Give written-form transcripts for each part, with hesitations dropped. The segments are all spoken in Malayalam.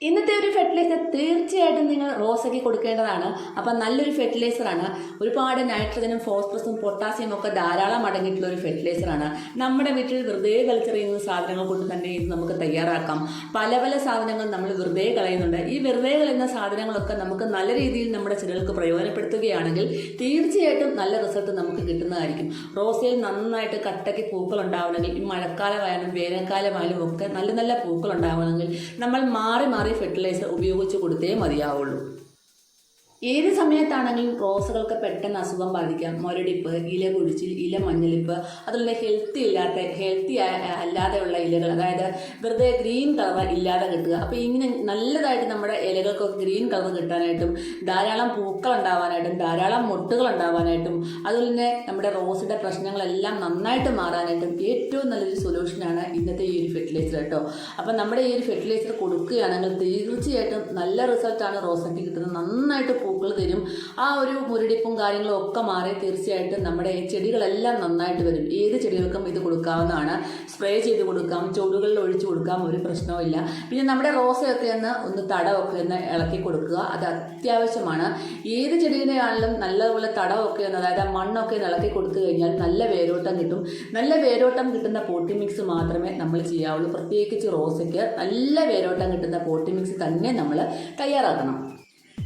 ഇന്നത്തെ ഒരു ഫെർട്ടിലൈസർ തീർച്ചയായിട്ടും നിങ്ങൾ റോസയ്ക്ക് കൊടുക്കേണ്ടതാണ്. അപ്പം നല്ലൊരു ഫെർട്ടിലൈസറാണ്. ഒരുപാട് നൈട്രജനും ഫോസ്ഫറസും പൊട്ടാസ്യം ഒക്കെ ധാരാളം അടങ്ങിയിട്ടുള്ള ഒരു ഫെർട്ടിലൈസറാണ്. നമ്മുടെ വീട്ടിൽ വെറുതെ വലിച്ചെറിയുന്ന സാധനങ്ങൾ കൊണ്ട് തന്നെ ഇത് നമുക്ക് തയ്യാറാക്കാം. പല പല സാധനങ്ങൾ നമ്മൾ വെറുതെ കളയുന്നുണ്ട്. ഈ വെറുതെ കളയുന്ന സാധനങ്ങളൊക്കെ നമുക്ക് നല്ല രീതിയിൽ നമ്മുടെ ചെടികൾക്ക് പ്രയോജനപ്പെടുത്തുകയാണെങ്കിൽ തീർച്ചയായിട്ടും നല്ല റിസൾട്ട് നമുക്ക് കിട്ടുന്നതായിരിക്കും. റോസയിൽ നന്നായിട്ട് കട്ടയ്ക്ക് പൂക്കൾ ഉണ്ടാവണമെങ്കിൽ, ഈ മഴക്കാലമായാലും വേനൽക്കാലമായാലും ഒക്കെ നല്ല നല്ല പൂക്കൾ ഉണ്ടാവണമെങ്കിൽ നമ്മൾ മാറി മാറി ഫെർട്ടിലൈസർ ഉപയോഗിച്ച് കൊടുത്തേ മതിയാവുള്ളൂ. ഏത് സമയത്താണെങ്കിലും റോസകൾക്ക് പെട്ടെന്ന് അസുഖം ബാധിക്കാം. മുരടിപ്പ്, ഇല കൊഴിച്ചിൽ, ഇല മഞ്ഞളിപ്പ്, അതുപോലെ ഹെൽത്തി അല്ലാതെയുള്ള ഇലകൾ, അതായത് വെറുതെ ഗ്രീൻ കളർ ഇല്ലാതെ കിട്ടുക. അപ്പോൾ ഇങ്ങനെ നല്ലതായിട്ട് നമ്മുടെ ഇലകൾക്കൊക്കെ ഗ്രീൻ കളർ കിട്ടാനായിട്ടും ധാരാളം പൂക്കൾ ഉണ്ടാവാനായിട്ടും ധാരാളം മൊട്ടുകൾ ഉണ്ടാവാനായിട്ടും അതുപോലെ തന്നെ നമ്മുടെ റോസിൻ്റെ പ്രശ്നങ്ങളെല്ലാം നന്നായിട്ട് മാറാനായിട്ടും ഏറ്റവും നല്ലൊരു സൊല്യൂഷനാണ് ഇന്നത്തെ ഈ ഒരു ഫെർട്ടിലൈസർ കേട്ടോ. അപ്പം നമ്മുടെ ഈ ഒരു ഫെർട്ടിലൈസർ കൊടുക്കുകയാണെങ്കിൽ തീർച്ചയായിട്ടും നല്ല റിസൾട്ടാണ് റോസയ്ക്ക് കിട്ടുന്നത്. നന്നായിട്ട് പൂക്കൾ തരും. ആ ഒരു മുരടിപ്പും കാര്യങ്ങളും ഒക്കെ മാറി തീർച്ചയായിട്ടും നമ്മുടെ ചെടികളെല്ലാം നന്നായിട്ട് വരും. ഏത് ചെടികൾക്കും ഇത് കൊടുക്കാവുന്നതാണ്. സ്പ്രേ ചെയ്ത് കൊടുക്കാം, ചുവടുകളിൽ ഒഴിച്ചു കൊടുക്കാം, ഒരു പ്രശ്നവുമില്ല. പിന്നെ നമ്മുടെ റോസയൊക്കെ ഒന്ന് തടമൊക്കെ ഒന്ന് ഇളക്കി കൊടുക്കുക, അത് അത്യാവശ്യമാണ്. ഏത് ചെടികളാണെങ്കിലും നല്ലതുപോലെ തടമൊക്കെ ഒന്ന്, അതായത് മണ്ണൊക്കെ ഇളക്കി കൊടുത്തു കഴിഞ്ഞാൽ നല്ല വേരോട്ടം കിട്ടും. നല്ല വേരോട്ടം കിട്ടുന്ന പോട്ടി മിക്സ് മാത്രമേ നമ്മൾ ചെയ്യാവുള്ളൂ. പ്രത്യേകിച്ച് റോസയ്ക്ക് നല്ല വേരോട്ടം കിട്ടുന്ന പോട്ടി മിക്സ് തന്നെ നമ്മൾ തയ്യാറാക്കണം.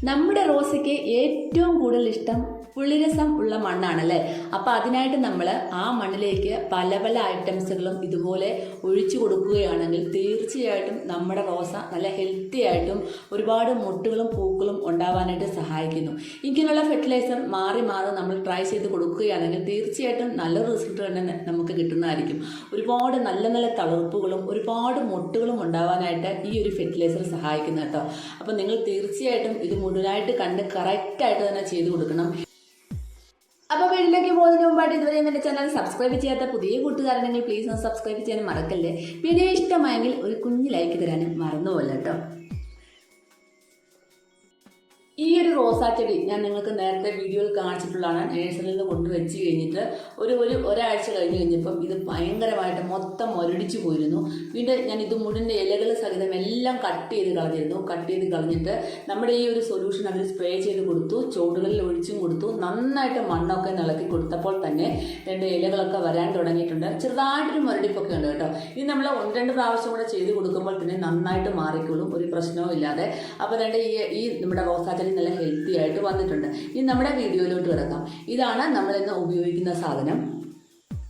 നമ്മുടെ റോസയ്ക്ക് ഏറ്റവും കൂടുതൽ ഇഷ്ടം പുളിരസം ഉള്ള മണ്ണാണല്ലേ. അപ്പോൾ അതിനായിട്ട് നമ്മൾ ആ മണ്ണിലേക്ക് പല പല ഐറ്റംസുകളും ഇതുപോലെ ഒഴിച്ചു കൊടുക്കുകയാണെങ്കിൽ തീർച്ചയായിട്ടും നമ്മുടെ റോസ നല്ല ഹെൽത്തി ആയിട്ടും ഒരുപാട് മുട്ടുകളും പൂക്കളും ഉണ്ടാവാനായിട്ട് സഹായിക്കുന്നു. ഇങ്ങനെയുള്ള ഫെർട്ടിലൈസർ മാറി മാറി നമ്മൾ ട്രൈ ചെയ്ത് കൊടുക്കുകയാണെങ്കിൽ തീർച്ചയായിട്ടും നല്ല റിസൾട്ട് തന്നെ നമുക്ക് കിട്ടുന്നതായിരിക്കും. ഒരുപാട് നല്ല നല്ല തളിർപ്പുകളും ഒരുപാട് മുട്ടുകളും ഉണ്ടാവാനായിട്ട് ഈ ഒരു ഫെർട്ടിലൈസർ സഹായിക്കുന്നു കേട്ടോ. അപ്പോൾ നിങ്ങൾ തീർച്ചയായിട്ടും ഇത് മുഴുവനായിട്ട് കണ്ട് കറക്റ്റായിട്ട് തന്നെ ചെയ്ത് കൊടുക്കണം. അപ്പോൾ വീട്ടിലേക്ക് പോകുന്നതിന് മുമ്പായിട്ട് ഇതുവരെ എൻ്റെ ചാനൽ സബ്സ്ക്രൈബ് ചെയ്യാത്ത പുതിയ കൂട്ടുകാരാണെങ്കിൽ പ്ലീസ് ഒന്ന് സബ്സ്ക്രൈബ് ചെയ്യാനും മറക്കല്ലേ. വീഡിയോ ഇഷ്ടമായെങ്കിൽ ഒരു കുഞ്ഞു ലൈക്ക് തരാനും മറന്നുപോലെ കേട്ടോ. ഈ ഒരു റോസാ ചെടി ഞാൻ നിങ്ങൾക്ക് നേരത്തെ വീഡിയോയിൽ കാണിച്ചിട്ടുള്ളതാണ്. നേഴ്സറിയിൽ നിന്ന് കൊണ്ടുവച്ച് കഴിഞ്ഞിട്ട് ഒരാഴ്ച കഴിഞ്ഞ് കഴിഞ്ഞപ്പം ഇത് ഭയങ്കരമായിട്ട് മൊത്തം മുരടിച്ചു പോയിരുന്നു. വീണ്ടും ഞാൻ ഇത് മുഴുവൻ ഇലകൾ സഹിതം എല്ലാം കട്ട് ചെയ്ത് കളഞ്ഞിട്ട് നമ്മുടെ ഈ ഒരു സൊല്യൂഷൻ അതിൽ സ്പ്രേ ചെയ്ത് കൊടുത്തു, ചുവടുകളിൽ ഒഴിച്ചും കൊടുത്തു. നന്നായിട്ട് മണ്ണൊക്കെ ഇളക്കി കൊടുത്തപ്പോൾ തന്നെ രണ്ട് ഇലകളൊക്കെ വരാൻ തുടങ്ങിയിട്ടുണ്ട്. ചെറുതായിട്ടൊരു മുരടിപ്പൊക്കെ ഉണ്ട് കേട്ടോ. ഇത് നമ്മൾ 1-2 പ്രാവശ്യം കൂടെ ചെയ്ത് കൊടുക്കുമ്പോൾ തന്നെ നന്നായിട്ട് മാറിക്കോളും, ഒരു പ്രശ്നവും ഇല്ലാതെ. അപ്പോൾ ഈ നമ്മുടെ റോസാ ചെടി നല്ല ഹെൽത്തി ആയിട്ട് വന്നിട്ടുണ്ട്. ഇനി നമ്മുടെ വീഡിയോയിലോട്ട് കിടക്കാം. ഇതാണ് നമ്മളിന്ന് ഉപയോഗിക്കുന്ന സാധനം,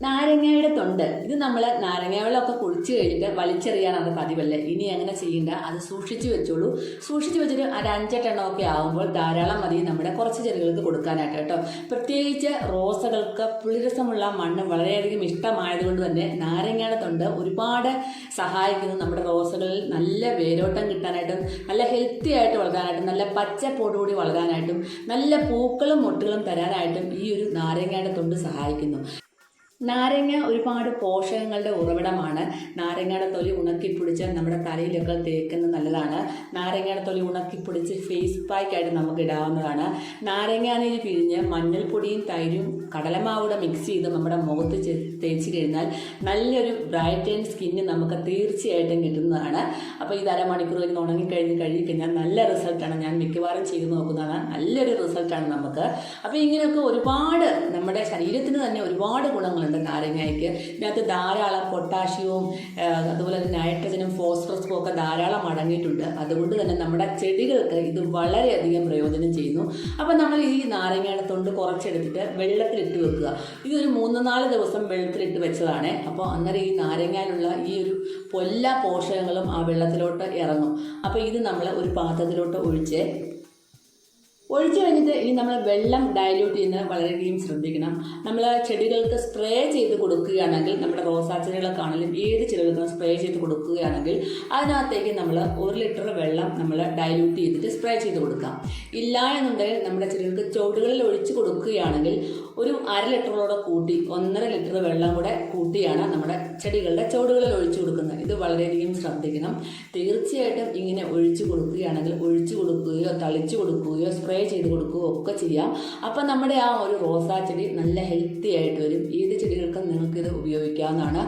നാരങ്ങയുടെ തൊണ്ട്. ഇത് നമ്മൾ നാരങ്ങ വെള്ളമൊക്കെ കുളിച്ച് കഴിഞ്ഞിട്ട് വലിച്ചെറിയാനാണ് പതിവല്ലേ. ഇനി അങ്ങനെ ചെയ്യേണ്ട, അത് സൂക്ഷിച്ച് വെച്ചോളൂ. സൂക്ഷിച്ച് വെച്ചിട്ട് ഒരു 5-8 ആകുമ്പോൾ ധാരാളം മതി നമ്മുടെ കുറച്ച് ചെടികൾക്ക് കൊടുക്കാനായിട്ട് കേട്ടോ. പ്രത്യേകിച്ച് റോസകൾക്ക് പുളിരസമുള്ള മണ്ണ് വളരെയധികം ഇഷ്ടമായതുകൊണ്ട് തന്നെ നാരങ്ങയുടെ തൊണ്ട് ഒരുപാട് സഹായിക്കുന്നു നമ്മുടെ റോസകളിൽ നല്ല വേരോട്ടം കിട്ടാനായിട്ടും നല്ല ഹെൽത്തി ആയിട്ട് വളരാനായിട്ടും നല്ല പച്ചപ്പോടുകൂടി വളരാനായിട്ടും നല്ല പൂക്കളും മുട്ടുകളും തരാനായിട്ടും ഈ ഒരു നാരങ്ങയുടെ തൊണ്ട് സഹായിക്കുന്നു. നാരങ്ങ ഒരുപാട് പോഷകങ്ങളുടെ ഉറവിടമാണ്. നാരങ്ങയുടെ തൊലി ഉണക്കിപ്പൊടിച്ച് നമ്മുടെ തലയിലൊക്കെ തേക്കുന്നത് നല്ലതാണ്. നാരങ്ങയുടെ തൊലി ഉണക്കിപ്പൊടിച്ച് ഫേസ് പാക്കായിട്ട് നമുക്ക് ഇടാവുന്നതാണ്. നാരങ്ങാനീര് പിഴിഞ്ഞ് മഞ്ഞൾപ്പൊടിയും തൈരും കടലമാവൂടെ മിക്സ് ചെയ്ത് നമ്മുടെ മുഖത്ത് തേച്ച് കഴിഞ്ഞാൽ നല്ലൊരു ബ്രൈറ്റ് ആൻഡ് സ്കിന്ന് നമുക്ക് തീർച്ചയായിട്ടും കിട്ടുന്നതാണ്. അപ്പോൾ ഇത് അരമണിക്കൂർ കഴിഞ്ഞ് കഴുകിക്കഴിഞ്ഞാൽ നല്ല റിസൾട്ടാണ്. ഞാൻ മിക്കവാറും ചെയ്ത് നോക്കുന്നതാണ്. നല്ലൊരു റിസൾട്ടാണ് നമുക്ക്. അപ്പോൾ ഇങ്ങനെയൊക്കെ ഒരുപാട് നമ്മുടെ ശരീരത്തിന് തന്നെ ഒരുപാട് ഗുണങ്ങളുണ്ട് നാരങ്ങയ്ക്ക്. ഇതിനകത്ത് ധാരാളം പൊട്ടാഷ്യവും അതുപോലെ തന്നെ നൈട്രജനും ഫോസ്ഫറസും ഒക്കെ ധാരാളം അടങ്ങിയിട്ടുണ്ട്. അതുകൊണ്ട് തന്നെ നമ്മുടെ ചെടികൾക്ക് ഇത് വളരെയധികം പ്രയോജനം ചെയ്യുന്നു. അപ്പം നമ്മൾ ഈ നാരങ്ങയുടെ തൊണ്ട് കുറച്ചെടുത്തിട്ട് വെള്ളത്തിലിട്ട് വെക്കുക. ഇതൊരു 3-4 ദിവസം വെള്ളത്തിലിട്ട് വെച്ചതാണ്. അപ്പോൾ അന്നേരം ഈ നാരങ്ങയിലുള്ള ഈ ഒരു എല്ലാ പോഷകങ്ങളും ആ വെള്ളത്തിലോട്ട് ഇറങ്ങും. അപ്പോൾ ഇത് നമ്മൾ ഒരു പാത്രത്തിലോട്ട് ഒഴിച്ച് കഴിഞ്ഞിട്ട് ഇനി നമ്മൾ വെള്ളം ഡയല്യൂട്ട് ചെയ്യുന്നത് വളരെയധികം ശ്രദ്ധിക്കണം. നമ്മൾ ചെടികൾക്ക് സ്പ്രേ ചെയ്ത് കൊടുക്കുകയാണെങ്കിൽ, നമ്മുടെ റോസാ ചെടികളൊക്കെ ആണെങ്കിലും ഏത് ചെടികൾക്കും സ്പ്രേ ചെയ്ത് കൊടുക്കുകയാണെങ്കിൽ അതിനകത്തേക്ക് നമ്മൾ 1 ലിറ്റർ വെള്ളം നമ്മൾ ഡയല്യൂട്ട് ചെയ്തിട്ട് സ്പ്രേ ചെയ്ത് കൊടുക്കാം. ഇല്ല എന്നുണ്ടെങ്കിൽ നമ്മുടെ ചെടികൾക്ക് ചുവടുകളിൽ ഒഴിച്ച് കൊടുക്കുകയാണെങ്കിൽ ഒരു 1/2 ലിറ്ററോടെ കൂട്ടി 1.5 ലിറ്റർ വെള്ളം കൂടെ കൂട്ടിയാണ് നമ്മുടെ ചെടികളുടെ ചുവടുകളിൽ ഒഴിച്ചു കൊടുക്കുന്നത്. ഇത് വളരെയധികം ശ്രദ്ധിക്കണം. തീർച്ചയായിട്ടും ഇങ്ങനെ ഒഴിച്ചു കൊടുക്കുകയാണെങ്കിൽ ഒഴിച്ചു കൊടുക്കുകയോ തളിച്ചു കൊടുക്കുകയോ സ്പ്രേ ചെയ്ത് കൊടുക്കുകയോ ഒക്കെ ചെയ്യാം. അപ്പം നമ്മുടെ ആ ഒരു റോസാ ചെടി നല്ല ഹെൽത്തി ആയിട്ട് വരും. ഏത് ചെടികൾക്കും നിങ്ങൾക്കിത് ഉപയോഗിക്കാവുന്നതാണ്.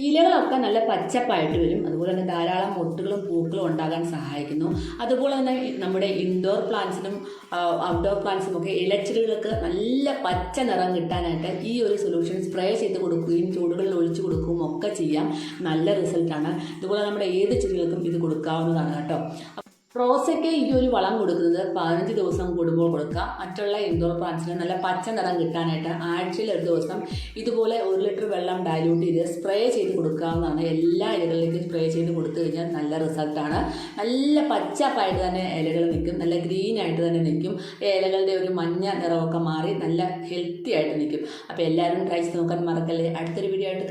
ഇലകളൊക്കെ നല്ല പച്ചപ്പായിട്ട് വരും. അതുപോലെ തന്നെ ധാരാളം മൊട്ടുകളും പൂക്കളും ഉണ്ടാകാൻ സഹായിക്കുന്നു. അതുപോലെ തന്നെ നമ്മുടെ ഇൻഡോർ പ്ലാന്റ്സിനും ഔട്ട്ഡോർ പ്ലാന്റ്സിനും ഒക്കെ ഇലച്ചെടികൾക്ക് നല്ല പച്ച നിറം കിട്ടാനായിട്ട് ഈ ഒരു സൊല്യൂഷൻ സ്പ്രേ ചെയ്ത് കൊടുക്കുകയും ചൂടുകളിൽ ഒഴിച്ചു കൊടുക്കുകയും ഒക്കെ ചെയ്യാം. നല്ല റിസൾട്ടാണ്. ഇതുപോലെ നമ്മുടെ ഏത് ചെടികൾക്കും ഇത് കൊടുക്കാവുന്നതാണ് കേട്ടോ. റോസയ്ക്ക് ഈ ഒരു വളം കൊടുക്കുന്നത് 15 ദിവസം കൂടുമ്പോൾ കൊടുക്കാം. മറ്റുള്ള ഇൻഡോർ പ്ലാന്റ്സിന് നല്ല പച്ച നിറം കിട്ടാനായിട്ട് ആഴ്ചയിൽ ഒരു ദിവസം ഇതുപോലെ 1 ലിറ്റർ വെള്ളം ഡൈല്യൂട്ട് ചെയ്ത് സ്പ്രേ ചെയ്ത് കൊടുക്കാവുന്നതാണ്. എല്ലാ ഇലകളിലേക്കും സ്പ്രേ ചെയ്ത് കൊടുത്തു കഴിഞ്ഞാൽ നല്ല റിസൾട്ടാണ്. നല്ല പച്ചപ്പായിട്ട് തന്നെ ഇലകൾ നിൽക്കും, നല്ല ഗ്രീൻ ആയിട്ട് തന്നെ നിൽക്കും. ഇലകളുടെ ഒരു മഞ്ഞ നിറമൊക്കെ മാറി നല്ല ഹെൽത്തി ആയിട്ട് നിൽക്കും. അപ്പോൾ എല്ലാവരും ട്രൈ ചെയ്ത് നോക്കാൻ മറക്കല്ലേ. അടുത്തൊരു വീഡിയോ ആയിട്ട്